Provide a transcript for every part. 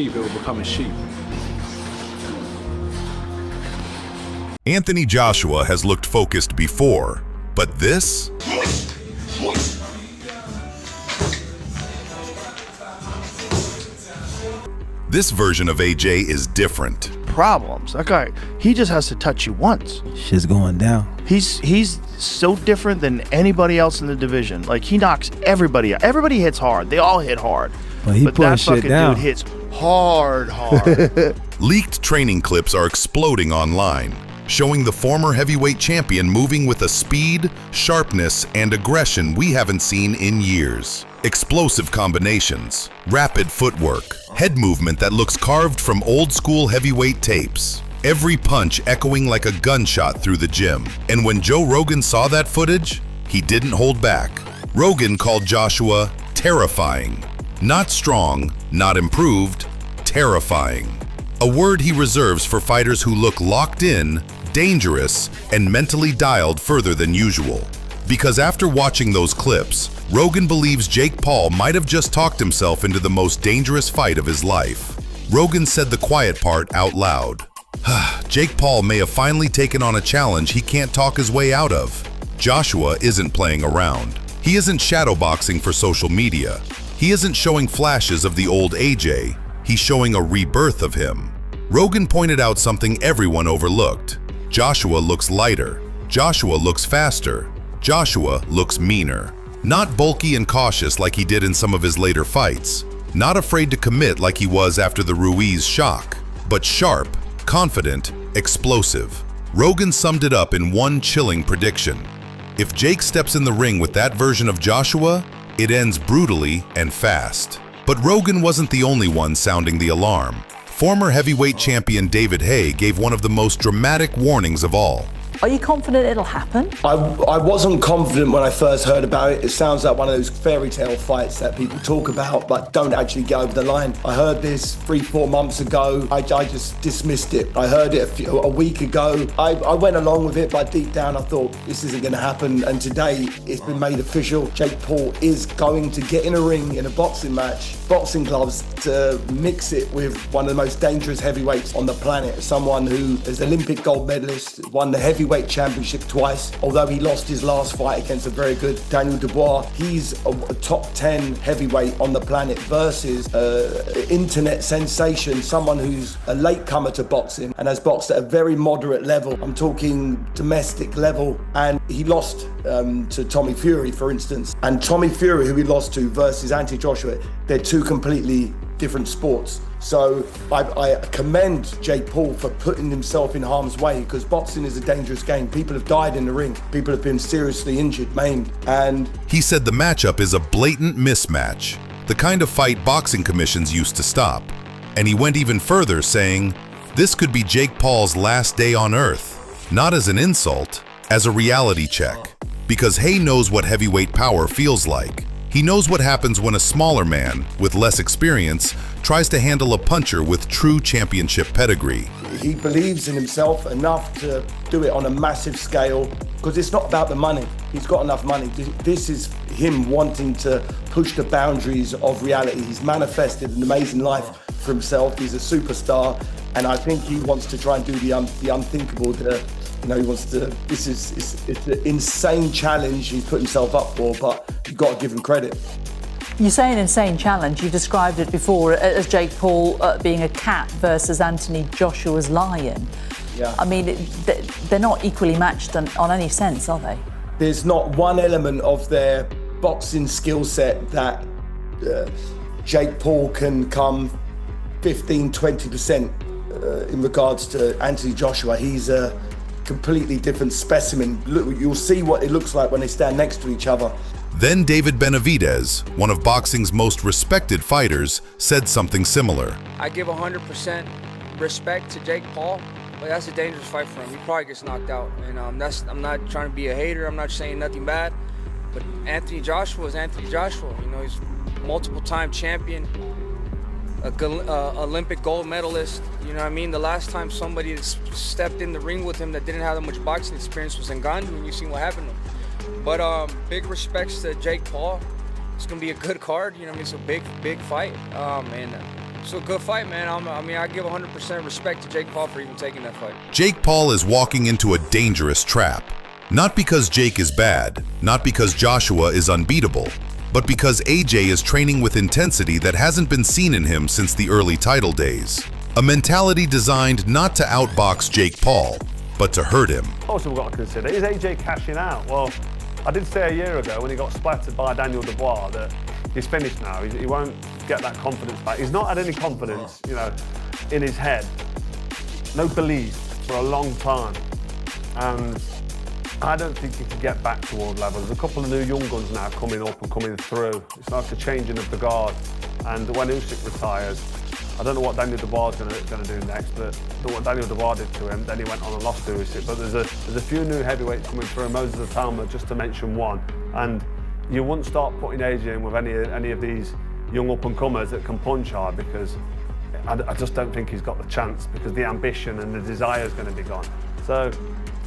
sheep, it will become a sheep. Anthony Joshua has looked focused before, but this? This version of AJ is different. Problems. That guy, he just has to touch you once. Shit's going down. He's so different than anybody else in the division. Like, he knocks everybody out. Everybody hits hard. They all hit hard. But that shit fucking down. dude hits hard. Leaked training clips are exploding online, showing the former heavyweight champion moving with a speed, sharpness, and aggression we haven't seen in years. Explosive combinations, rapid footwork, head movement that looks carved from old-school heavyweight tapes. Every punch echoing like a gunshot through the gym. And when Joe Rogan saw that footage, he didn't hold back. Rogan called Joshua terrifying. Not strong, not improved, terrifying. A word he reserves for fighters who look locked in, dangerous, and mentally dialed further than usual. Because after watching those clips, Rogan believes Jake Paul might have just talked himself into the most dangerous fight of his life. Rogan said the quiet part out loud. Jake Paul may have finally taken on a challenge he can't talk his way out of. Joshua isn't playing around. He isn't shadowboxing for social media. He isn't showing flashes of the old AJ. He's showing a rebirth of him. Rogan pointed out something everyone overlooked. Joshua looks lighter. Joshua looks faster. Joshua looks meaner. Not bulky and cautious like he did in some of his later fights. Not afraid to commit like he was after the Ruiz shock. But sharp, confident, explosive. Rogan summed it up in one chilling prediction. If Jake steps in the ring with that version of Joshua, it ends brutally and fast. But Rogan wasn't the only one sounding the alarm. Former heavyweight champion David Haye gave one of the most dramatic warnings of all. Are you confident it'll happen? I wasn't confident when I first heard about it. It sounds like one of those fairy tale fights that people talk about but don't actually get over the line. I heard this 3-4 months ago. I just dismissed it. I heard it a week ago. I went along with it, but deep down I thought this isn't going to happen. And today it's been made official. Jake Paul is going to get in a ring in a boxing match, boxing gloves, to mix it with one of the most dangerous heavyweights on the planet. Someone who is Olympic gold medalist, won the heavyweight championship twice. Although he lost his last fight against a very good Daniel Dubois, he's a top 10 heavyweight on the planet versus internet sensation, someone who's a latecomer to boxing and has boxed at a very moderate level. I'm talking domestic level, and he lost to Tommy Fury, for instance. And Tommy Fury, who he lost to, versus Anthony Joshua, they're two completely different sports. So I commend Jake Paul for putting himself in harm's way, because boxing is a dangerous game. People have died in the ring. People have been seriously injured, maimed, and... He said the matchup is a blatant mismatch, the kind of fight boxing commissions used to stop. And he went even further, saying, this could be Jake Paul's last day on earth, not as an insult, as a reality check. Because Haye knows what heavyweight power feels like. He knows what happens when a smaller man, with less experience, tries to handle a puncher with true championship pedigree. He believes in himself enough to do it on a massive scale, because it's not about the money. He's got enough money. This is him wanting to push the boundaries of reality. He's manifested an amazing life for himself. He's a superstar, and I think he wants to try and do the unthinkable. He wants to. It's an insane challenge he's put himself up for, but you've got to give him credit. You say an insane challenge. You described it before as Jake Paul being a cat versus Anthony Joshua's lion. Yeah. I mean, they're not equally matched on any sense, are they? There's not one element of their boxing skill set that Jake Paul can come 15-20% in regards to Anthony Joshua. He's a completely different specimen. Look, you'll see what it looks like when they stand next to each other. Then David Benavidez, one of boxing's most respected fighters, said something similar. I give 100% respect to Jake Paul, but that's a dangerous fight for him. He probably gets knocked out, and I'm not trying to be a hater. I'm not saying nothing bad, but Anthony Joshua is Anthony Joshua. He's multiple-time champion, Olympic gold medalist. You know what I mean? The last time somebody stepped in the ring with him that didn't have that much boxing experience was Ngannou, and you've seen what happened to him. But big respects to Jake Paul. It's gonna be a good card. It's a big fight. And So a good fight, man. I mean, I give 100% respect to Jake Paul for even taking that fight. Jake Paul is walking into a dangerous trap. Not because Jake is bad, not because Joshua is unbeatable, but because AJ is training with intensity that hasn't been seen in him since the early title days. A mentality designed not to outbox Jake Paul, but to hurt him. Also, we've got to consider, is AJ cashing out? Well, I did say a year ago when he got splattered by Daniel Dubois that he's finished now. He won't get that confidence back. He's not had any confidence, you know, in his head. No belief for a long time. And I don't think he can get back toward levels. There's a couple of new young guns now coming up and coming through. It's like a changing of the guard. And when Usyk retires, I don't know what Daniel Dubois is going to do next, but what Daniel Dubois did to him, then he went on and lost to Usyk. But there's a few new heavyweights coming through, Moses Atalma, just to mention one. And you wouldn't start putting AJ in with any of these young up-and-comers that can punch hard, because I just don't think he's got the chance, because the ambition and the desire is going to be gone. So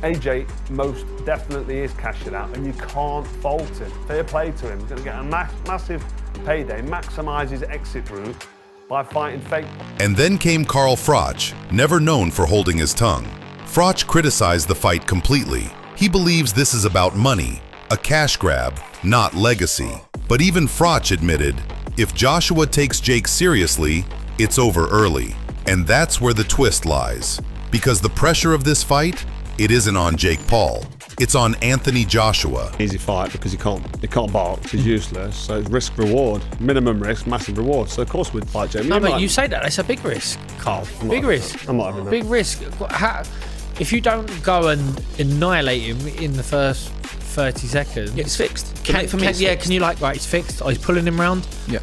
AJ most definitely is cashing out, and you can't fault him. Fair play to him. He's going to get a massive payday, maximise his exit route by fighting fake. And then came Carl Froch, never known for holding his tongue. Froch criticized the fight completely. He believes this is about money, a cash grab, not legacy. But even Froch admitted, if Joshua takes Jake seriously, it's over early. And that's where the twist lies. Because the pressure of this fight, it isn't on Jake Paul. It's on Anthony Joshua. Easy fight because he can't box, he's useless. So it's risk reward, minimum risk, massive reward. So of course we'd fight Jake. No, but you say that, it's a big risk, Carl. Big risk. I'm not having that. Big risk. If you don't go and annihilate him in the first 30 seconds, it's fixed. Can you like, right, it's fixed? Oh, he's pulling him round? Yeah.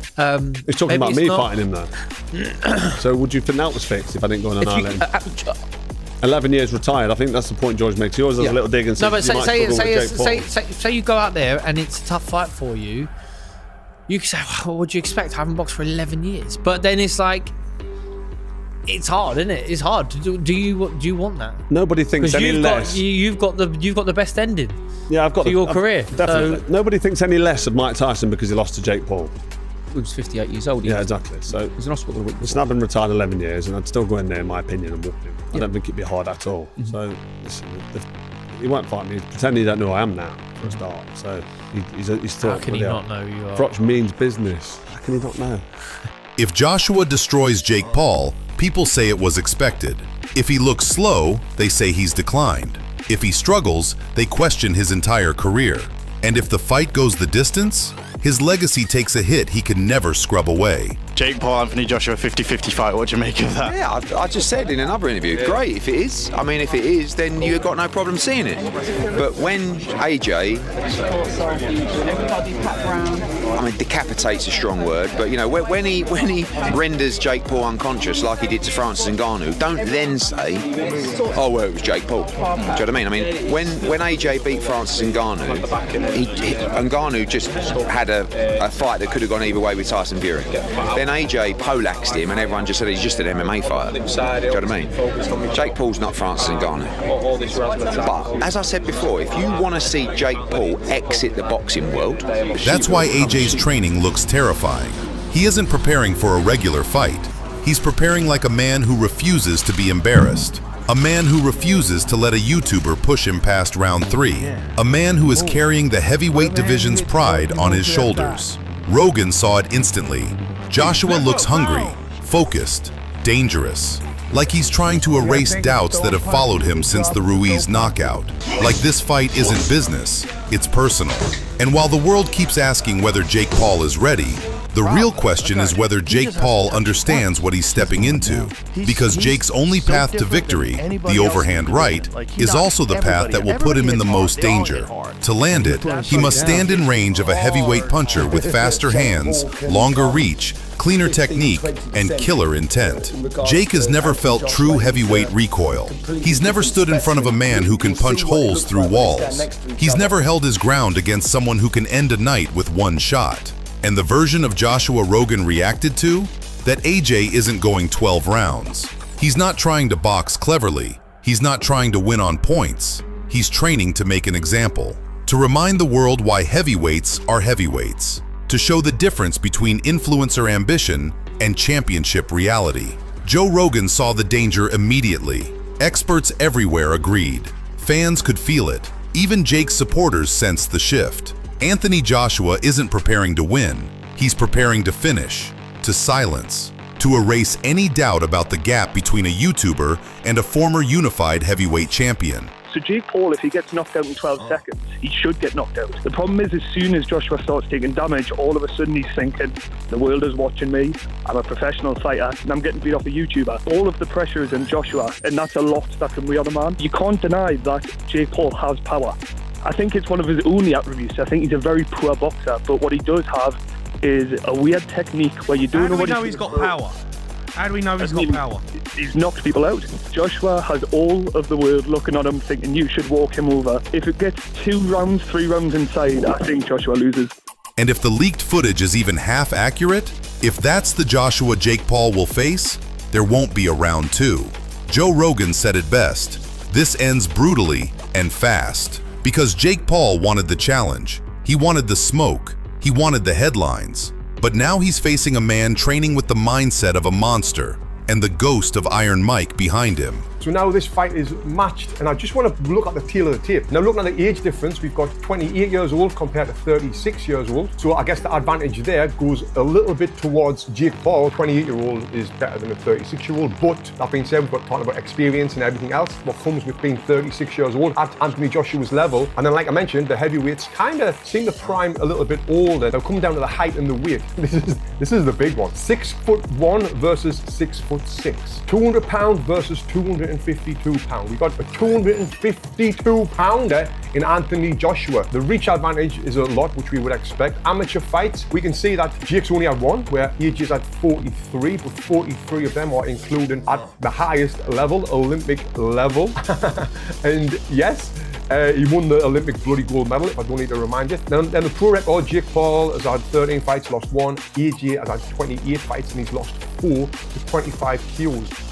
He's talking about me fighting him though. So would you think that was fixed if I didn't go and annihilate him? 11 years retired. I think that's the point George makes. He always has a little dig and says, no, but say you go out there and it's a tough fight for you. You can say, well, what do you expect? I haven't boxed for 11 years. But then it's like, it's hard, isn't it? It's hard. Do you want that? Nobody thinks any less. You've got the best ending. Yeah, I've got to your career. Definitely. So, nobody thinks any less of Mike Tyson because he lost to Jake Paul. He was 58 years old. Yeah, exactly. So he's an hospital the week before. Listen, I've been retired 11 years, and I'd still go in there, in my opinion, and whoop him. I don't think it'd be hard at all. So listen, he won't fight me. Pretend he don't know who I am now for a start. So he's still. How can he not know who you are? Froch means business. How can he not know? If Joshua destroys Jake Paul, people say it was expected. If he looks slow, they say he's declined. If he struggles, they question his entire career. And if the fight goes the distance, his legacy takes a hit he can never scrub away. Jake Paul, Anthony Joshua, 50-50 fight. What do you make of that? Yeah, I just said in another interview, great if it is. I mean, if it is, then you've got no problem seeing it. But when AJ, I mean, decapitate's a strong word, but you know, when he renders Jake Paul unconscious like he did to Francis Ngannou, don't then say, oh well, it was Jake Paul. Do you know what I mean? I mean, when AJ beat Francis Ngannou, Ngannou just had a fight that could have gone either way with Tyson Fury. Then AJ poleaxed him and everyone just said he's just an MMA fighter. Do you know what I mean? Jake Paul's not Francis Ngannou. But as I said before, if you want to see Jake Paul exit the boxing world, that's why AJ's training looks terrifying. He isn't preparing for a regular fight. He's preparing like a man who refuses to be embarrassed. A man who refuses to let a YouTuber push him past round 3. A man who is carrying the heavyweight division's pride on his shoulders. Rogan saw it instantly. Joshua looks hungry, focused, dangerous. Like he's trying to erase doubts that have followed him since the Ruiz knockout. Like this fight isn't business, it's personal. And while the world keeps asking whether Jake Paul is ready, the real question is whether Jake Paul understands what he's stepping into. Because Jake's only path to victory, the overhand right, is also the path that will put him in the most danger. To land it, he must stand in range of a heavyweight puncher with faster hands, longer reach, cleaner technique, and killer intent. Jake has never felt true heavyweight recoil. He's never stood in front of a man who can punch holes through walls. He's never held his ground against someone who can end a night with one shot. And the version of Joshua Rogan reacted to? That AJ isn't going 12 rounds. He's not trying to box cleverly. He's not trying to win on points. He's training to make an example. To remind the world why heavyweights are heavyweights. To show the difference between influencer ambition and championship reality. Joe Rogan saw the danger immediately. Experts everywhere agreed. Fans could feel it. Even Jake's supporters sensed the shift. Anthony Joshua isn't preparing to win. He's preparing to finish, to silence, to erase any doubt about the gap between a YouTuber and a former unified heavyweight champion. So Jake Paul, if he gets knocked out in 12 seconds, he should get knocked out. The problem is, as soon as Joshua starts taking damage, all of a sudden he's thinking, the world is watching me, I'm a professional fighter, and I'm getting beat off a YouTuber. All of the pressure is in Joshua, and that's a lot that can weigh on a man. You can't deny that Jake Paul has power. I think it's one of his only attributes. I think he's a very poor boxer, but what he does have is a weird technique where you don't know what he's got power. How do we know he's got power? He's knocked people out. Joshua has all of the world looking at him thinking you should walk him over. If it gets 2 rounds, 3 rounds inside, I think Joshua loses. And if the leaked footage is even half accurate, if that's the Joshua Jake Paul will face, there won't be a round 2. Joe Rogan said it best. This ends brutally and fast. Because Jake Paul wanted the challenge. He wanted the smoke. He wanted the headlines. But now he's facing a man training with the mindset of a monster and the ghost of Iron Mike behind him. So now this fight is matched, and I just want to look at the tail of the tape. Now looking at the age difference, we've got 28 years old compared to 36 years old. So I guess the advantage there goes a little bit towards Jake Paul. 28-year-old is better than a 36-year-old. But that being said, we've got talking about experience and everything else. What comes with being 36 years old at Anthony Joshua's level. And then like I mentioned, the heavyweights kind of seem to prime a little bit older. They'll come down to the height and the weight. This is the big one. 6'1" versus 6'6". 200 pounds versus 252 pounds. We got a 252 pounder in Anthony Joshua. The reach advantage is a lot, which we would expect. Amateur fights, we can see that Jake's only had one, where Haye is at 43, but 43 of them are including at the highest level, Olympic level. And yes, he won the Olympic bloody gold medal, if I don't need to remind you. Then the pro record, Jake Paul has had 13 fights, lost 1. Haye has had 28 fights and he's lost 4 with 25 KOs.